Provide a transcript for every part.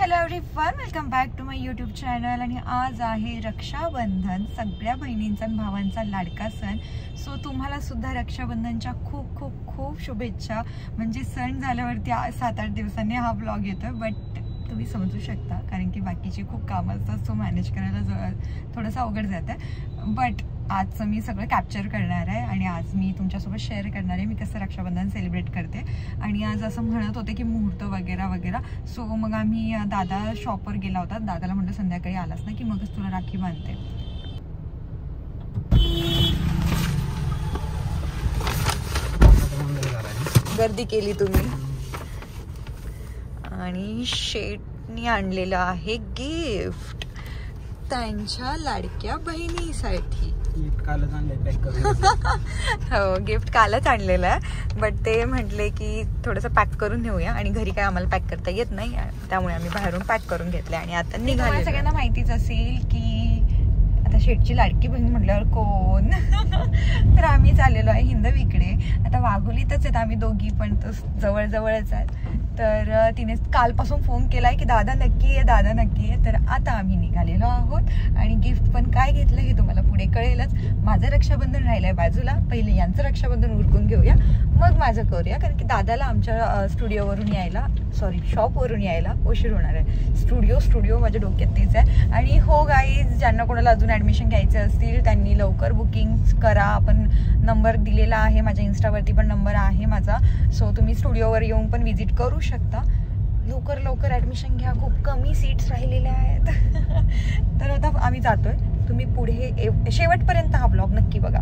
Hello everyone, welcome back to my YouTube channel. आणि आज आहे रक्षाबंधन, सगळ्या बहिणींचा आणि भावांचा लाडका सण. सो तुम्हाला सुद्धा रक्षाबंधनच्या खूप खूप खूप शुभेच्छा. म्हणजे सण झाल्यावरती 7-8 दिवसांनी हा ब्लॉग येतोय, बट तुम्ही समजू शकता कारण की बाकीची खूप कामं असतात, सो मॅनेज करायला थोडंसं अवघड जातं. बट आजचं मी सगळं कॅप्चर करणार आहे आणि आज मी तुमच्यासोबत शेअर करणार आहे मी कसं रक्षाबंधन सेलिब्रेट करते. आणि आज असं म्हणत होते की मुहूर्त वगैरे वगैरे. सो मग आम्ही दादा शॉपवर गेला होता. दादाला म्हटलं संध्याकाळी आलास ना की मगच तुला राखी बांधते. गर्दी केली तुम्ही. आणि शेटनी आणलेलं आहे गिफ्ट त्यांच्या लाडक्या बहिणीसाठी. हो, गिफ्ट कालच आणलेलं आहे, बट ते म्हटले की थोडंसं पॅक करून नेऊया. आणि घरी काय आम्हाला पॅक करता येत नाही, त्यामुळे आम्ही बाहेरून पॅक करून घेतले आणि आता निघाले. सगळ्यांना माहितीच असेल की आता शेटची लाडकी बहीण म्हटल्यावर कोण. तर आम्ही चाललेलो आहे हिंदवीकडे. आता वाघोलीतच आहेत आम्ही दोघी, पण जवळजवळच आहेत. तर तिने कालपासून फोन केलाय की दादा नक्की आहे, दादा नक्की आहे. तर आता आम्ही निघालेलो आहोत आणि गिफ्ट पण काय घेतलं हे तुम्हाला पुढे कळेलच. माझं रक्षाबंधन राहिलंय बाजूला, पहिले यांचं रक्षाबंधन उरकून घेऊया, मग माझं करूया. कारण की दादाला आमच्या शॉपवरून यायला उशीर होणार आहे. स्टुडिओ माझ्या डोक्यात तेच आहे. आणि हो गाईज, ज्यांना कोणाला अजून ॲडमिशन घ्यायचे असतील त्यांनी लवकर बुकिंग करा. आपण नंबर दिलेला आहे, माझ्या इन्स्टावरती पण नंबर आहे माझा. सो तुम्ही स्टुडिओवर येऊन पण व्हिजिट करू शकता. लवकर ॲडमिशन घ्या, खूप कमी सीट्स राहिलेल्या आहेत. तर आता आम्ही जातोय. तुम्ही पुढे शेवटपर्यंत हा ब्लॉग नक्की बघा.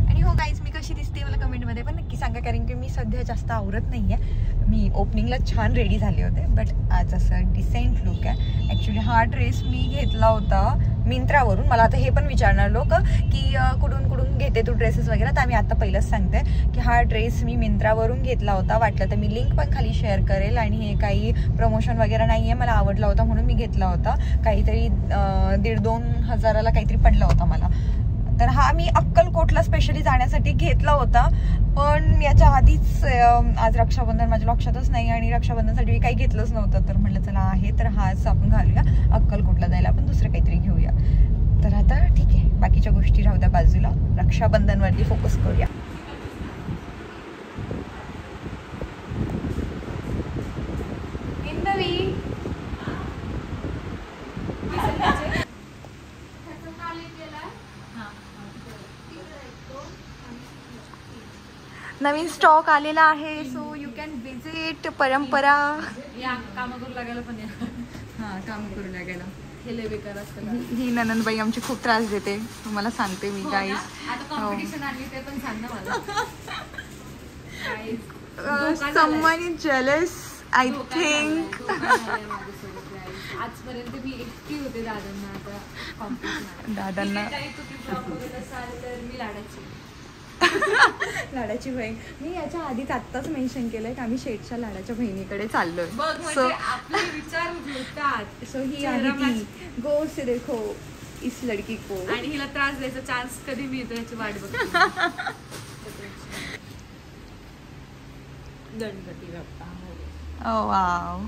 आणि हो गाईज, मी कशी दिसते मला कमेंटमध्ये पण नक्की सांगा, कारण की मी सध्या जास्त आवरत नाही आहे. मी ओपनिंगला छान रेडी झाले होते, बट आज असं डिसेंट लुक आहे. ॲक्च्युली हा ड्रेस मी घेतला होता मिंत्रावरून. मला आता हे पण विचारणार लोक की कुठून घेते तू ड्रेसेस वगैरे. तर आम्ही आता पहिलंच सांगते की हा ड्रेस मी मिंत्रावरून घेतला होता. वाटलं तर मी लिंक पण खाली शेअर करेल. आणि हे काही प्रमोशन वगैरे नाही आहे, मला आवडला होता म्हणून मी घेतला होता. काहीतरी 1,500-2 हजाराला काहीतरी पडला होता मला. तर हा मी अक्कलकोटला स्पेशली जाण्यासाठी घेतला होता, पण याच्या आधीच आज रक्षाबंधन माझ्या लक्षातच नाही आणि रक्षाबंधनसाठी मी काही घेतलंच नव्हतं. तर म्हटलं चला आहे तर हाच आपण घालूया, अक्कलकोटला जायला आपण दुसरं काहीतरी घेऊया. तर आता ठीक आहे, बाकीच्या गोष्टी राहू द्या बाजूला, रक्षाबंधनवरती फोकस करूया. नवीन स्टॉक आलेला आहे, सो यू कॅन विजिट. परंपरा या काम करू लागायला पण या. हां, काम करू लागायला. हे लय बेकार असतं. ही ननंदबाई आमची खूप त्रास देते, तुम्हाला सांगते मी गाईज. आता कॉम्पिटिशन आली ते पण सांग ना मला. someone is jealous, I think. आजपर्यंत मी एकटी होते दादांना. आता कॉम्पिटिशन दादांना मी लाडाची लाडाची बहीण. मी याच्या आधीच आत्ताच मेन्शन केलंय की आम्ही शेटच्या लाडाच्या बहिणीकडे चाललोय. सो आपले विचार होतात. सो ही आहे ती, गौर से देखो इस लड़की को. आणि हिला त्रास द्यायचा चान्स कधी मिळतो याची वाट बघते. गणपती बाप्पा. ओ वाव.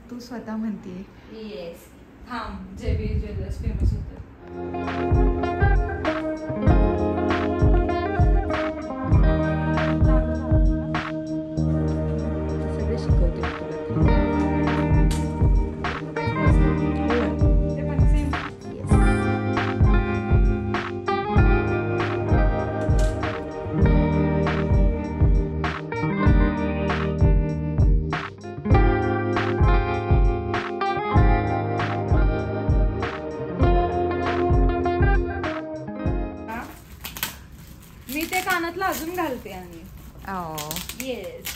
तू स्वतः म्हणतीये. येस, थांब. जेबी ज्वेलर्स फेमस होतं. सगळे शिकवते तुला. मी ते कानातलं अजून घालते. आणि येस,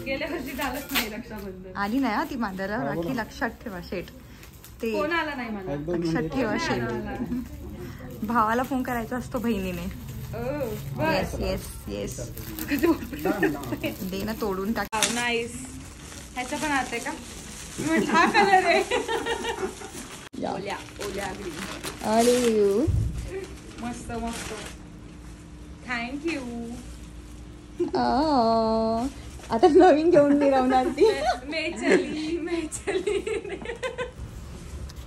गेल्या वर्षी झालंच नाही रक्षाबंधन. आली नाही हा ती बांधायला राखी. लक्षात ठेवा शेट. ते कोण आला नाही मला. लक्षात ठेवा शेट. भावाला फोन करायचा असतो बहिणीने. Yes yes yes. दे ना तोडून टाक. नाईस. ह्याचं पण आते का? हा कलर आहे. ओल्या ओल्या ग्रीन. मस्त मस्त. थँक्यू. आता नवीन घेऊन मिरवणार ती.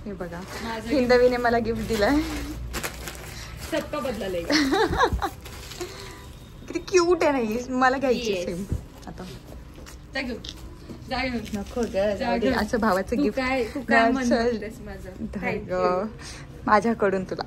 हे बघा हिंदवीने मला गिफ्ट दिलाय. सबका बदला. किती क्यूट आहे नाही. मला घ्यायची सेम. आता नको ग. असं भावाचं गिफ्ट माझ्याकडून तुला.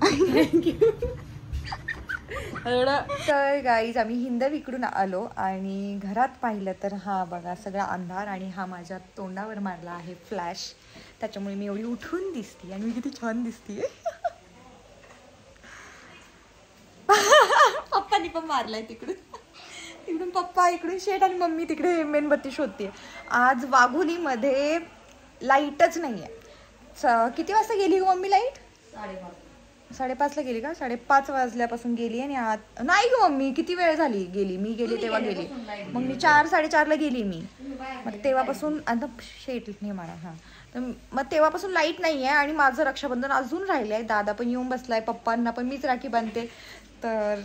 तर गाईज आम्ही हिंदवीकडून आलो आणि घरात पाहिलं तर हा बघा सगळा अंधार आणि हा माझ्या तोंडावर मारला आहे फ्लॅश. त्याच्यामुळे मी एवढी उठून दिसते आणि मी किती छान दिसते. पप्पानी पण मारलाय तिकडून. तिकडून पप्पा इकडून शेट आणि मम्मी तिकडे मेणबत्ती शोधते. आज वाघोलीमध्ये लाईटच नाही आहे. किती वाजता गेली हो मम्मी लाईट? 5:30ला गेली का? 5:30 वाजल्यापासून गेली. आणि आत नाही ग मम्मी किती वेळ झाली गेली. मी गेली तेव्हा गेली. मग मी 4-4:30ला गेली मी. मग तेव्हापासून आता शेट नाही मला. हां तर मग तेव्हापासून लाईट नाही आहे. आणि माझं रक्षाबंधन अजून राहिलं आहे. दादा पण येऊन बसलाय. पप्पांना पण मीच राखी बांधते. तर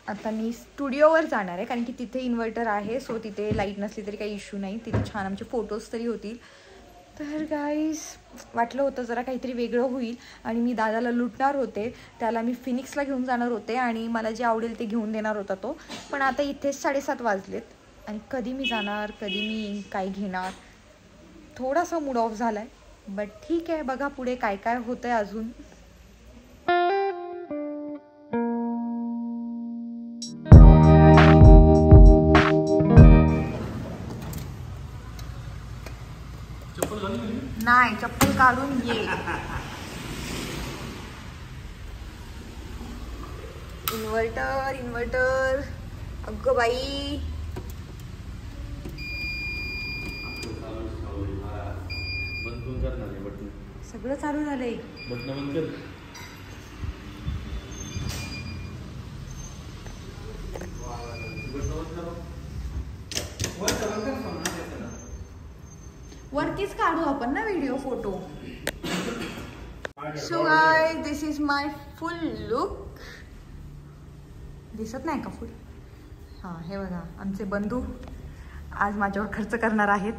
आता मी स्टुडिओवर जाणार आहे कारण की तिथे इन्व्हर्टर आहे. सो तिथे लाईट नसली तरी काही इश्यू नाही. तिथे छान आमचे फोटोज तरी होतील. तर गाईज वाटलं होतं जरा काहीतरी वेगळं होईल. आणि मी दादाला लुटणार होते. त्याला मी फिनिक्सला घेऊन जाणार होते आणि मला जे आवडेल ते घेऊन देणार होता तो. पण आता इथेच 7:30 वाजलेत. आणि कधी मी जाणार कधी मी काय घेणार थोडासा मूड ऑफ झाला आहे. बट ठीक आहे बघा पुढे काय काय होतं आहे अजून. नाही चप्पल काढून ये. इन्व्हर्टर अगं बाई. सगळं चालू झालंय. वरतीच काढू आपण ना video photo. So guys this is my full look. दिसत नाही का फुल? हां हे बघा आमचे बंधू आज माझ्यावर खर्च करणार आहेत.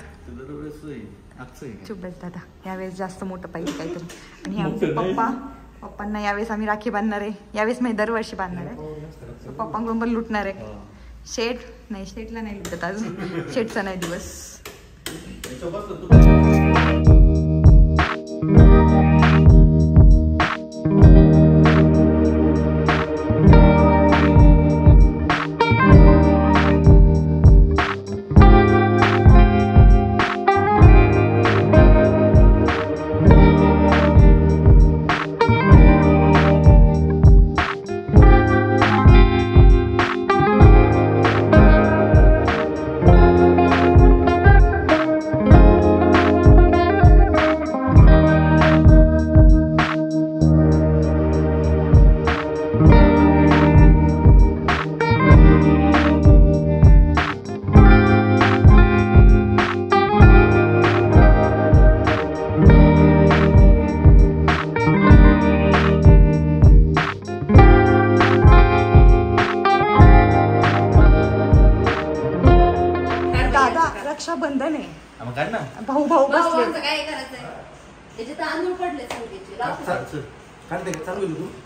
चुप बस दादा. यावेळेस जास्त मोठं पाहिजे काहीतरी. आणि हे आमचे पप्पांना यावेळेस आम्ही राखी बांधणार आहे. यावेळेस मी दरवर्षी बांधणार आहे. पप्पांकडून पण लुटणार आहे. शेटला नाही लुटत आज. शेटचा नाही दिवस. रक्षाबंधन आहे. भाऊ बसले.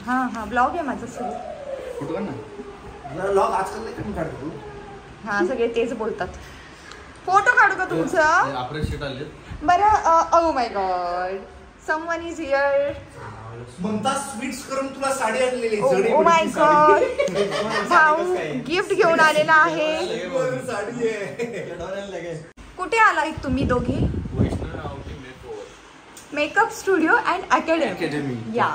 हा ब्लॉग आहे माझं सगळं. हा सगळे तेच बोलतात. फोटो काढू का तुमचं? बरं. Oh my God someone is here. Mamata sweets करून तुला साडी आणलेली. ओ माय गॉड भाऊ गिफ्ट घेऊन आलेला आहे. कुठे आलाय तुम्ही दोघे? Makeup studio and academy. या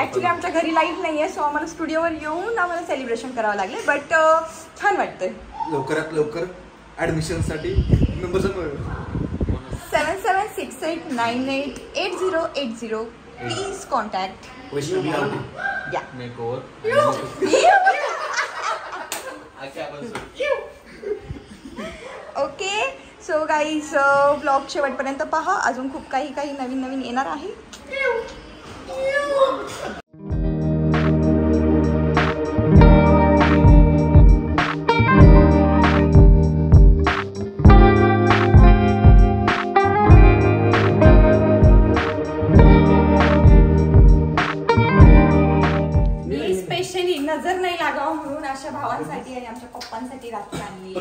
ऍक्च्युली आमच्या घरी लाईट नाहीये. सो आम्हाला स्टुडिओवर येऊन आम्हाला सेलिब्रेशन करावं लागले. बट छान वाटतंय. लवकरात लवकर ऍडमिशन साठी नंबर सांग. 7768988080 प्लीज कॉन्टॅक्ट वैष्णवी आवडी. या ओके. सो गाईज ब्लॉग शेवटपर्यंत पहा, अजून खूप काही नवीन नवीन येणार आहे. मी स्पेशली नजर नाही लागावं म्हणून अशा भावांसाठी आणि आमच्या पप्पांसाठी राखी आणली.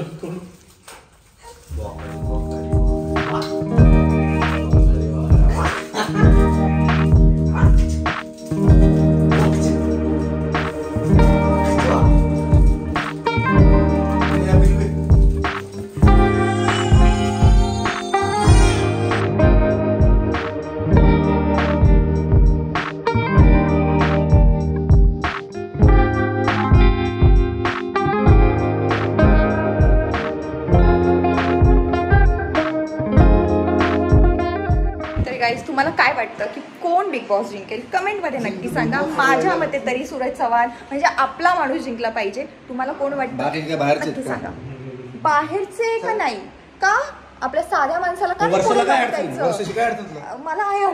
तुम्हाला काय वाटतं की कोण बिग बॉस जिंकेल? कमेंटमध्ये नक्की सांगा. माझ्या मते तरी सूरज चव्हाण म्हणजे आपला माणूस जिंकला पाहिजे. तुम्हाला कोण वाटतं नक्की सांगा. बाहेरचे का नाही का आपल्या साध्या माणसाला का मला आहे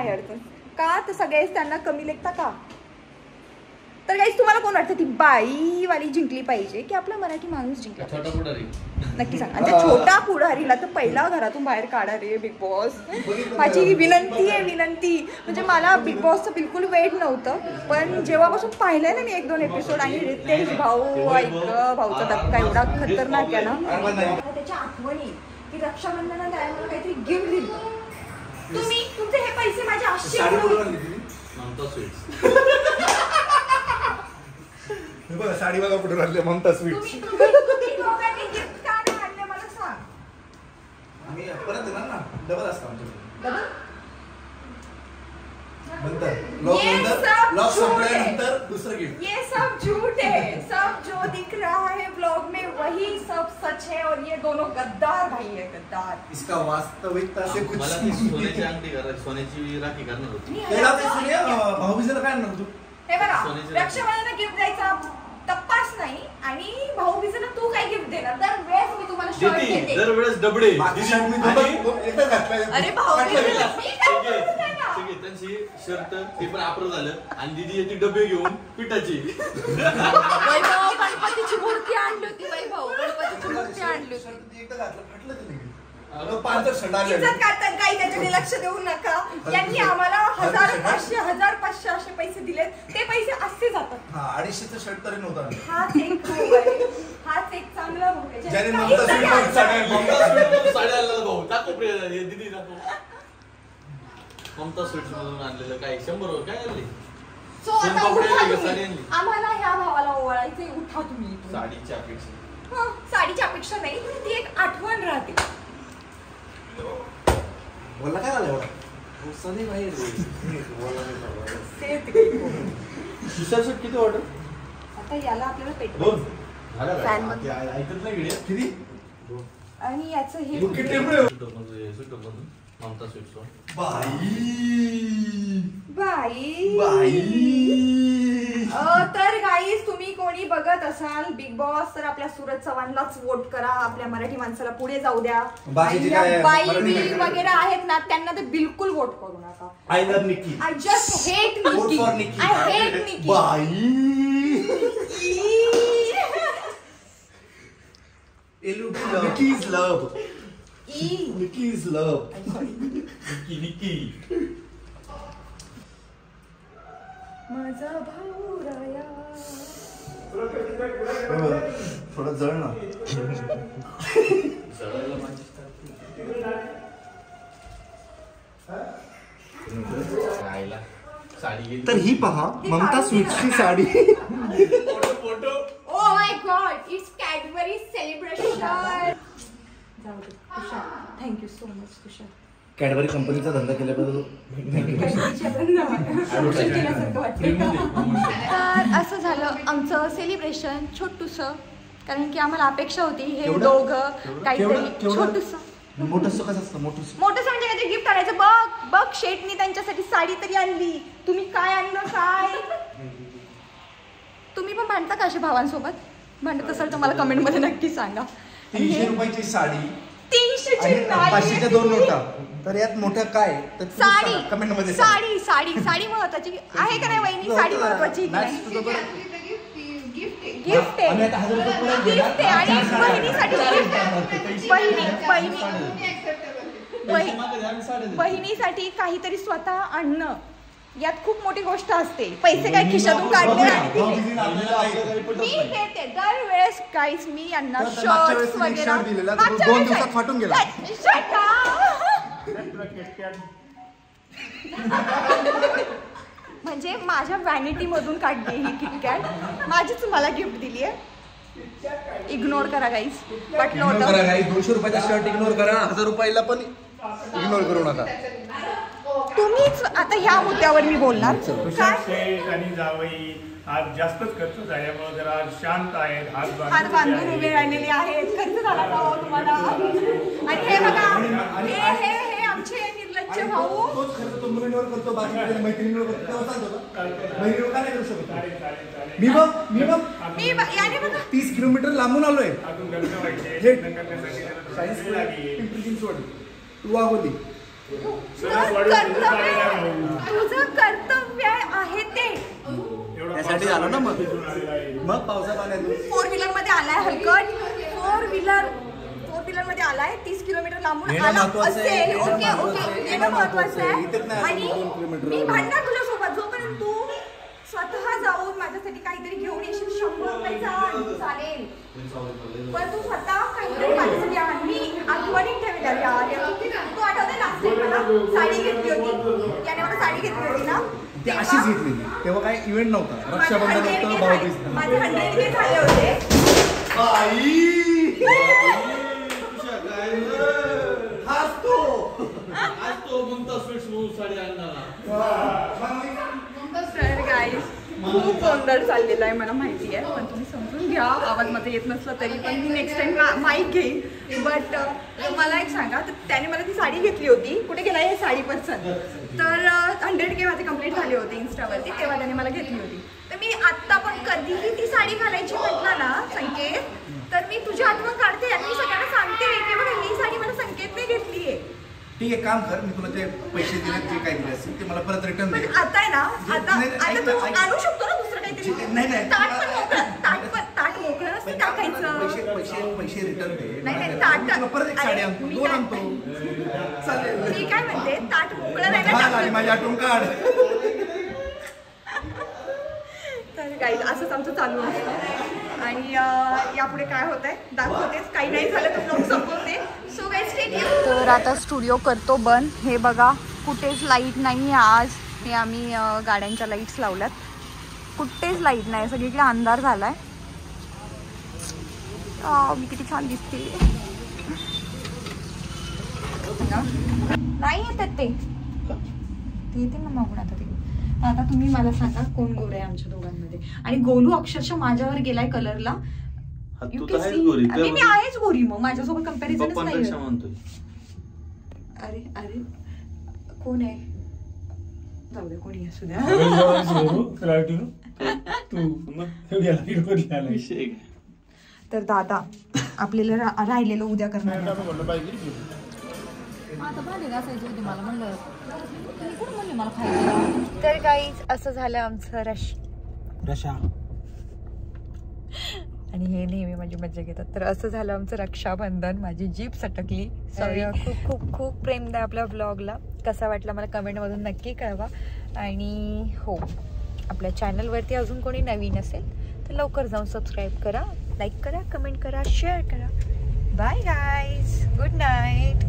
अडचण का तर सगळेच त्यांना कमी लेखता का? तर गाईस तुम्हाला कोण वाटतं ती बाईवाली जिंकली पाहिजे की आपला मराठी माणूस जिंकला? छोटा पुढारी नक्की सांगा. आणि त्या छोटा पुढारीला तर पहिला घरातून बाहेर काढा रे बिग बॉस. माझी विनंती म्हणजे मला बिग बॉसचं बिलकुल वेट नव्हतं, पण जेव्हापासून पाहिलंय ना मी 1-2 एपिसोड आणि रितेश भाऊ ऐक भाऊचा धक्का एवढा खतरनाक आहे ना. त्याच्या आठवणी की रक्षाबंधनाला त्याला मला काहीतरी गिफ्ट दिलं. तुम्ही तुमचे हे पैसे माझे 800 साडी बघा कुठे राहिले ममता स्वीट्स. आम्ही परत येणार ना, डबल असतं आमच्याकडे. लॉक संपल्यानंतर दुसरं गिफ्ट. ये सब झूठ है, सब जो दिख रहा है ब्लॉग में वही सब सच है और ये दोनों गद्दार भाई है, गद्दार. इसका वास्तविकता से कुछ सोन्याची अंगठी कर, सोन्याची राखी करणार होती. भाऊबीजेला काय आणणार तू? हे बघा रक्षाबंधनाला गिफ्ट द्यायचा तपास नाही आणि भाऊबीजेला तू काय गिफ्ट देणार? दरवेळेस मी तुम्हाला शर्ट देते, दरवेळेस डबडे. अरे भाऊबीजेला त्यांची शर्ट ते पण आपलं झालं आणि दीदी येते डबे घेऊन पिठाची. गणपतीची मूर्ती आणली होती वैभव, गणपतीची मूर्ती आणली होती. इज्जत करतात काही, त्याच्याकडे लक्ष देऊ नका. यांनी आम्हाला 1500 असे पैसे दिले, ते पैसे असे जातात. 250चं शर्ट तरी नव्हता. हाच एक चांगला भाऊ आहे. साड्या आणला भाऊ टाकू दीदी टाकू. ममता स्वीट्स मधून आणलेलं काय 100 काय आणले? आम्हाला ह्या भावाला ओवाळायचे. उठा तुम्ही. साडीची अपेक्षा, साडीची अपेक्षा नाही, ती एक आठवण राहते. बोलला काय झालं एवढा? किती ऑर्डर? आता याला आपल्याला पेटवलं ऐकत नाही किती. आणि याचं हे ममता स्वीट्स तर गाईज तुम्ही कोणी बघत असाल बिग बॉस तर आपल्या सूरज चव्हाणलाच वोट करा. आपल्या मराठी माणसाला पुढे जाऊ द्या. बाई वगैरे आहेत ना त्यांना ते बिलकुल वोट करू नका. I love Nikki. I just hate Nikki. I hate Nikki. Nikki's love. Nikki's love. Nikki माझा भाऊ राया. थोडं जळ ना. तर ही पहा ममता स्वीट्सची sari. Photo. Oh my God! It's Cadbury celebration. जाऊ दे Tushar. Thank you so much Tushar. Cadbury कंपनीचा धंदा केल्याबद्दल तर असं झालं आमचं सेलिब्रेशन छोटूसं. कारण की आम्हाला अपेक्षा होती हे दोघं काहीतरी छोटस मोठंसं कसं असतं मोठंसं म्हणजे काहीतरी गिफ्ट आणायचं. बघ शेटनी त्यांच्यासाठी साडी तरी आणली. तुम्ही काय आणलं काय? तुम्ही पण भांडता का अशा भावांसोबत? भांडत असाल तर मला कमेंट मध्ये नक्की सांगा. 300 रुपयाची साडी 300 ची आणि 500च्या 2 नोटा. तर यात मोठं काय? तर साडी कमेंट मध्ये साडी महत्वाची आहे का नाही वहिनी? साडी महत्वाची गिफ्ट आहे आणि बहिणीसाठी काहीतरी स्वतः आणणं यात खूप मोठी गोष्ट असते. पैसे काय खिशातून काढले आणि दिले. मी देते दरवेळेस काहीच. मी यांना शर्ट्स वगैरे 2 दिवसात फाटून गेला. म्हणजे माझ्या व्हॅनिटी मधून काढली ही किटकॅट. माझीच मला गिफ्ट दिली आहे. इग्नोर करा गाईज. पटलं होतं 200 रुपयाचा शर्ट इग्नोर करा. 1000 रुपयाला पण इग्नोर करू नका. तुम्हीच आता ह्या मुद्द्यावर मी बोलणार. आणि जावई आज जास्तच खर्च झाल्यामुळे जरा शांत आहेत. हात बांधून उभे राहिलेले आहेत. खर्च झाला का हो तुम्हाला? आणि हे बघा हे आमचे निर्लज्ज भाऊ. तोच खर्च तो मुलींवर करतो, बाकी मैत्रिणींवर करतो. तेव्हा सांगतो का बहिणीवर का नाही करू शकत? मी बघ याने बघा 30 किलोमीटर लांबून आलोय. अजून लग्न व्हायचे. पिंपरी चिंचवड तू वागवली. तुझं कर्तव्य आहे ते. त्यासाठी झालं ना मग पावसा पाण्यात 4 व्हीलर मध्ये आलाय हलकट. 4 व्हीलर मध्ये आलाय. 30 किलोमीटर लांबून आला असेल. ओके येणं महत्वाचं आहे. आणि मी भांडणार तुझ्यासोबत जोपर्यंत तू स्वतः जाऊन माझ्यासाठी काहीतरी घेऊन येशील. 100 रुपयाचा चालेल पण तू स्वतः काहीतरी माझ्यासाठी आण. मी आठवणीत ठेवेल यार. तू आठवते लास्ट टाइम मला साडी घेतली होती. याने मला साडी घेतली होती ना ती अशीच घेतली. तेव्हा काय इव्हेंट नव्हता. रक्षाबंधन होतं, भाऊबीज. माझे 100K झाले होते. तर गाईस खूप गोंधळ चाललेला आहे मला माहिती आहे. पण तुम्ही समजून घ्या. आवाज माझा येत नसला तरी पण मी नेक्स्ट टाइम माईक घेईन. बट मला एक सांगा तर त्याने मला ती साडी घेतली होती. कुठे गेला हे साडी पर्सन? तर 100K माझे कंप्लीट झाले होते इंस्टावरती. तेव्हा त्याने मला घेतली होती. तर मी आत्ता पण कधीही ती साडी घालायची म्हटलं ना संकेत तर मी तुझी आठवण काढते आणि मी सगळ्यांना सांगते की बघा ही साडी मला संकेतने घेतली आहे. ठीक आहे काम कर. मी तुला ते पैसे दिले जे काही दिले असतील ते मला परत रिटर्न दे. आता आहे ना आता तू आणू शकतो ना दुसरं काहीतरी. नाही ताट मोकळं नसतं टाकायचं. पैसे रिटर्न दे. नाही ताट परत एक साडी आणतो. 2 आणतो. चालेल. मी काय म्हणते ताट मोकळं नाही ना. माझी आठवण काढ. तर गाईज असंच आमचं चालू असतं. आणि यापुढे काय होत आहे दाखवतेच. काही नाही झालं तर ब्लॉग संपवते. So guys stay tuned. तर आता स्टुडिओ करतो बंद. हे बघा कुठेच लाईट नाही आज. हे आम्ही गाड्यांच्या लाईट्स लावल्यात. कुठेच लाईट नाही. सगळीकडे अंधार झालाय. मी किती छान दिसते. नाही येतात ते येते ना मागून. आता तुम्ही मला सांगा कोण गोर आहे आमच्या दोघांमध्ये. आणि गोलू अक्षरशः माझ्यावर गेलाय कलरला. मी आहेच गोरी. मग माझ्यासोबत कम्पॅरिझनच नाही. अरे कोण आहे? जाऊ दे कोणी असू द्या. तर दादा आपल्याला राहिलेलं उद्या करणार. तर गाईज असं झालं आमचं रशा. आणि हे नेहमी माझी मज्जा घेतात. तर असं झालं आमचं रक्षाबंधन. माझी जीप सटकली. सॉरी. खूप खूप खूप प्रेम द्या आपल्या ब्लॉगला. कसा वाटला मला कमेंटमधून नक्की कळवा. आणि हो आपल्या चॅनलवरती अजून कोणी नवीन असेल तर लवकर जाऊन सबस्क्राईब करा, लाईक करा, कमेंट करा, शेअर करा. Bye guys. Good night.